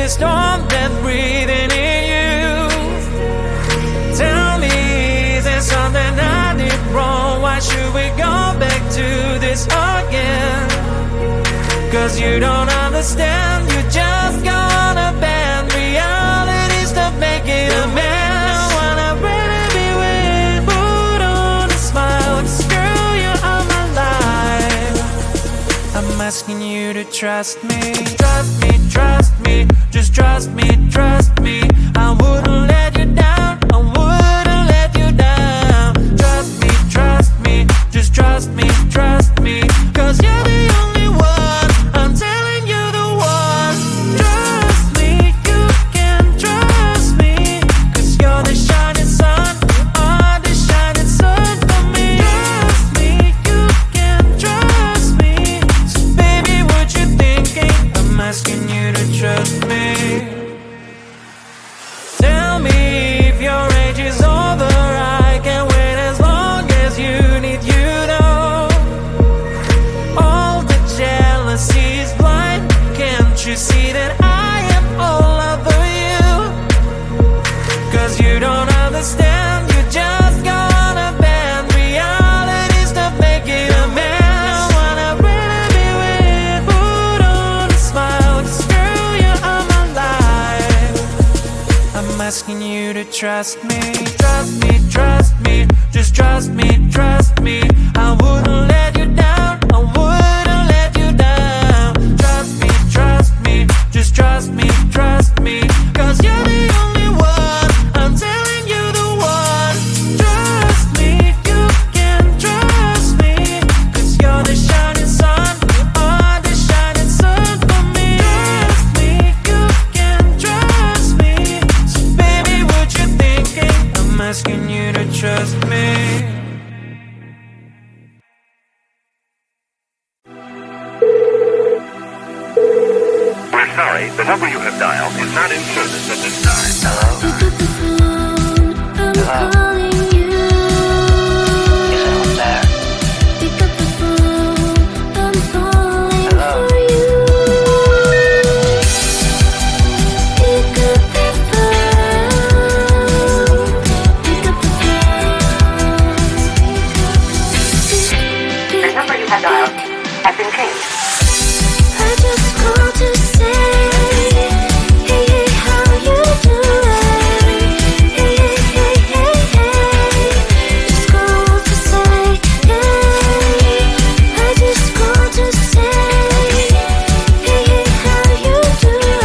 this storm that's breathing in you. Tell me, is there something I did wrong? Why should we go back to this again? Cause you don't understand, you just gonna bend realities to make it a mess. Wanna really be with, put on a smile, screw you on my life. I'm asking you to trust me, trust me, trust me, just trust me, trust me. I wouldn't let you down, I wouldn't let you down. Trust me, just trust me, trust me. Cause you're the only one, I'm telling you the one. Trust me, you can trust me. Cause you're the shining sun, oh, the shining sun for me. Trust me, you can trust me. So baby, what you thinking? I'm asking you to trust me. Tell me if your age is over, I can wait as long as you need, you know. All the jealousy is blind, can't you see that I am all over you? Cause you don't understand, you just gonna bend realities to make it a mess. Wanna really be with, put on a smile, screw you on my life. I'm asking you to trust me, trust me, trust me, just trust me, trust me. I wouldn't let you down, I wouldn't let you down. Trust me, just trust me, trust me. Cause you're the only one, I'm telling you the one. Trust me, you can trust me. Cause you're the shining sun, oh, the shining sun for me. Trust me, you can trust me. So baby, what you thinking? I'm asking you to trust me. We're sorry, the number you have dialed is not in service at this time. Hello? Pick up the phone, I'm calling you. Is anyone there? Pick up the phone, I'm falling for you. Pick up the phone, pick up the phone. The number you have dialed has been changed. I just called to say, hey, hey, how you doing? Hey, hey, hey, hey, hey. Just called to say, hey. I just called to say, hey, hey, how you doing?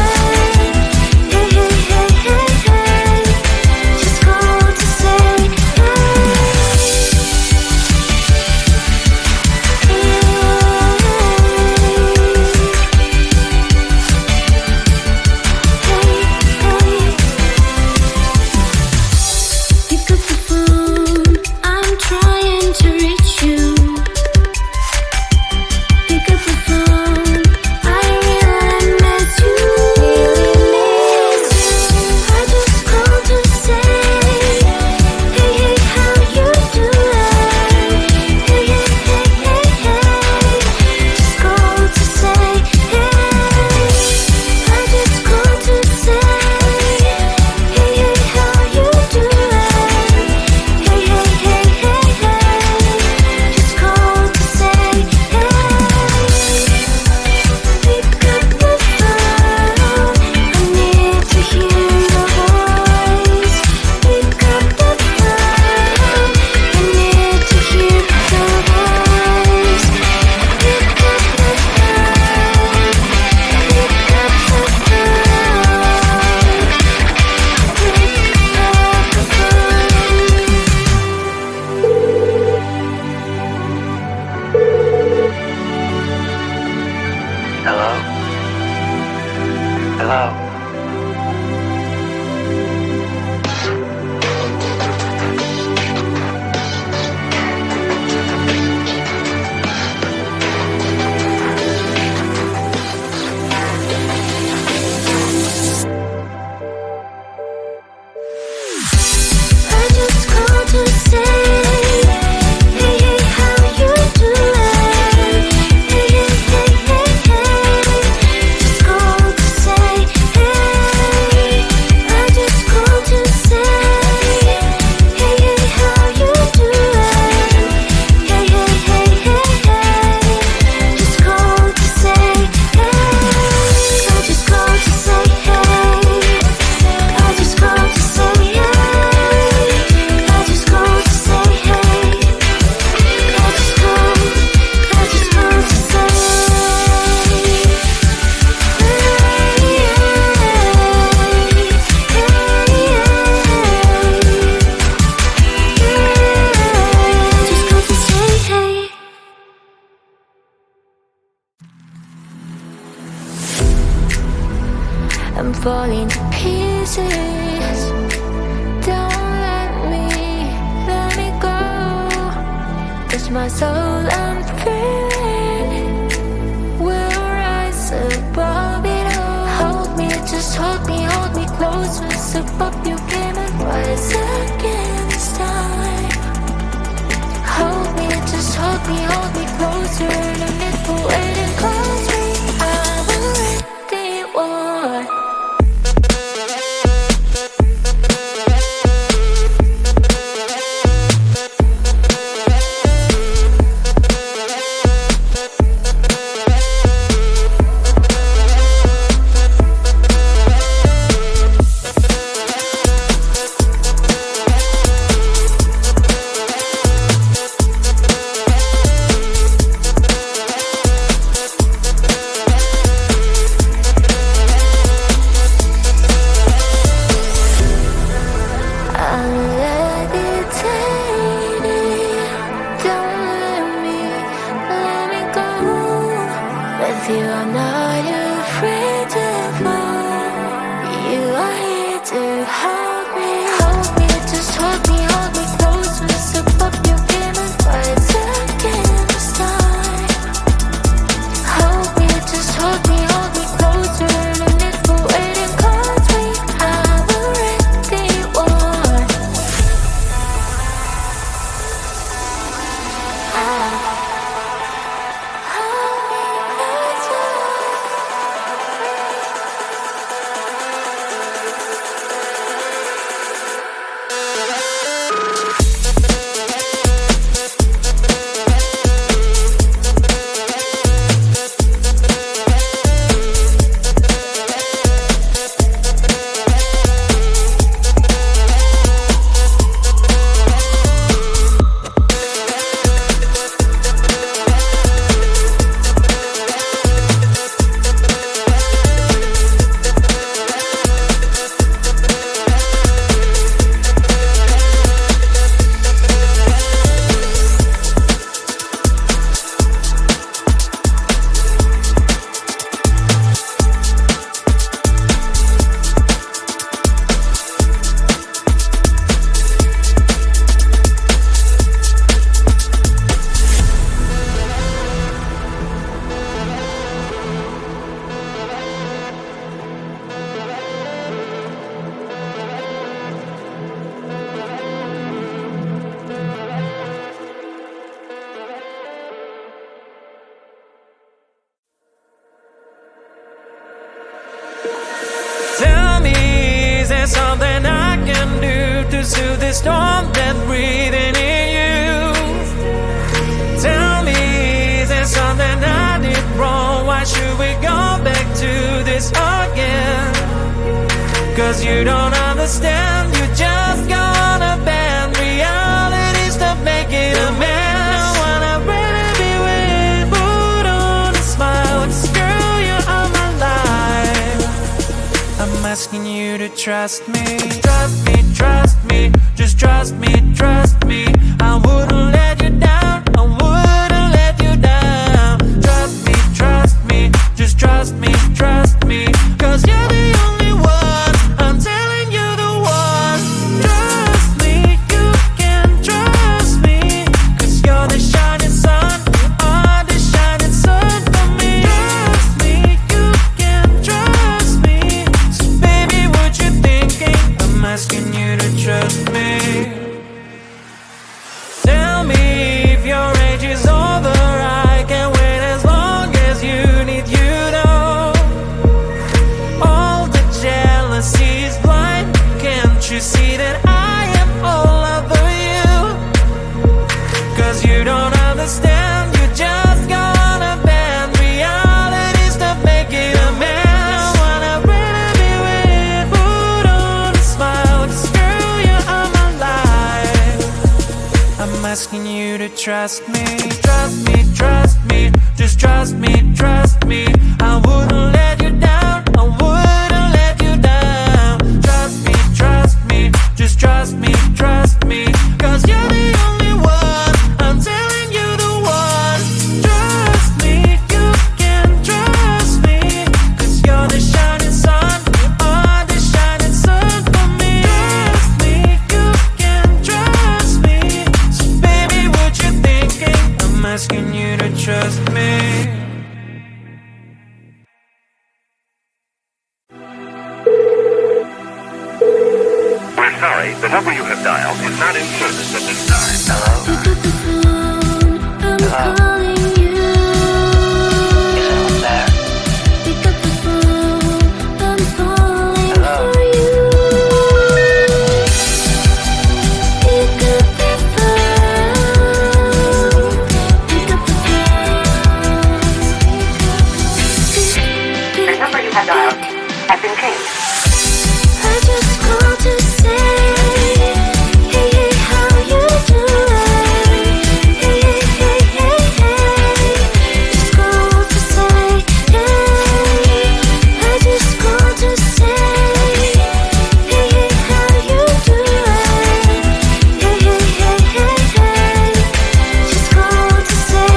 Hey, hey, hey, hey, hey. Just called to say, pick up the phone, I'm trying to reach you. Pick up the phone, I really miss you. I just called to say, hey, hey, how you doing? Hey, hey, hey, hey, hey. Just called to say, hey. I just called to say, hey, hey, how you doing? Hey, hey, hey, hey, hey. Just called to say, hey. Pick up the phone, I need to hear your voice. Pick up the phone, I need to hear your voice. Pick up the phone, pick up the Hello? Hello? I just called to say, hey, hey, how you doing? Hey, hey, hey, hey, hey. Just called to say, hey. I'm falling to pieces. Don't let me go. It's my soul I'm feeling. We'll rise above it all. Hold me, just hold me closer. Step up your game and rise again this time. Hold me, just hold me closer. No need for waiting, close me. I'm already one. Something I can do to soothe the storm that's breathing in you. Tell me, is there something I did wrong? Why should we go back to this again? Cause you don't understand, you just gonna bend reality, stop making a mess. I wanna really be with, put on a smile, girl, you are my life. I'm asking you to trust me, just trust me. I wouldn't let you down, I wouldn't let you down. Trust me, just trust me. Cause you're the only one, I'm telling you the one. Trust me, you can trust me. Cause you're the shining sun, you are the shining sun for me. Trust me, you can trust me. So baby, what you thinking? I'm asking you to trust me. Tell me if your age is over, I can wait as long as you need, you know. All the jealousy is blind, can't you see that I am all over you? Cause you don't understand, you just gonna bend reality, stop making a mess. I wanna really be with, put on a smile, cause girl, you are my life. I'm asking you to trust me, just trust me. I wouldn't let you down, I wouldn't let you down. Trust me, just trust me. Cause you're the only one, I'm telling you the one. Trust me, you can trust me. Cause you're the shining sun, you sorry, the number you have dialed is not in service at this time. Pick up the phone, I'm calling you. Is anyone there? Pick up the phone, I'm falling for you. Pick up the phone, pick up the phone. The number you have dialed has been changed. I just called to say, hey, hey, how you doing? Hey, hey, hey, hey, hey. Just called to say, hey. I just called to say, hey, hey, how you doing? Hey, hey, hey, hey, hey. Just called to say,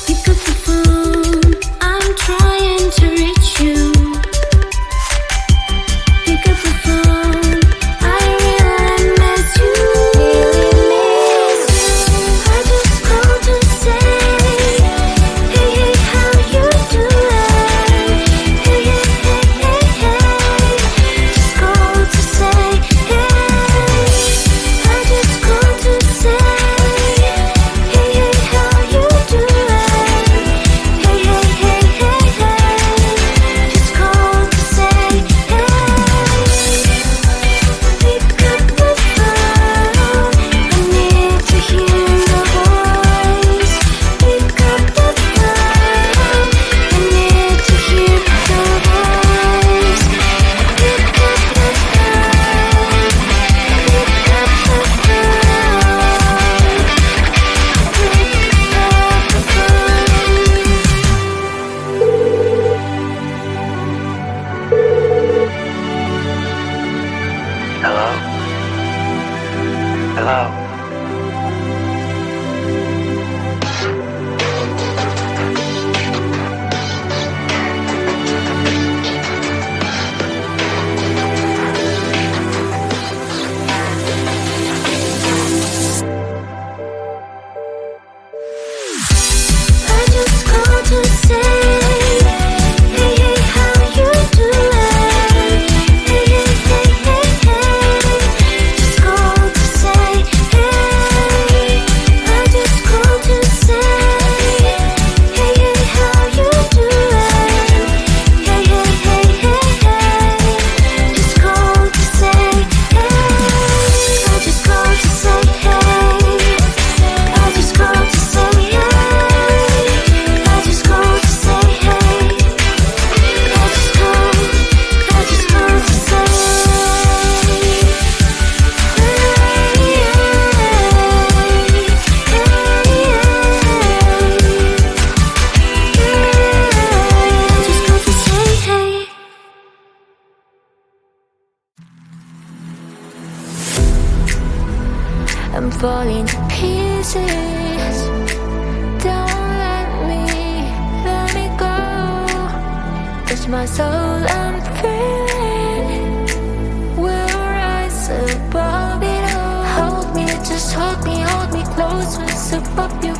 pick up the phone, I'm trying to reach you. Pick up the phone, I really miss you. I just called to say, hey, hey, how you doing? Hey, hey, hey, hey, hey. Just called to say, hey. I just called to say, hey, hey, how you doing? Hey, hey, hey, hey, hey. Just called to say, hey. Pick up the phone, I need to hear your voice. Pick up the phone, I need to hear your voice. Pick up the phone, pick up the Hello? Hello? I just called to say, hey, hey, how you doing? Hey, hey, hey, hey, hey. Just called to say, hey. I just called to say, hey, hey, how you doing? Hey, hey, hey, hey, hey. Just called to say, hey. I just called to say, hey. I just called to say, hey. I just called to say, hey. I just called to say, I just called to say, hey. I'm falling to pieces. Don't let me go. Touch my soul, I'm feeling. We'll rise above it all. Hold me, just hold me close. Once above you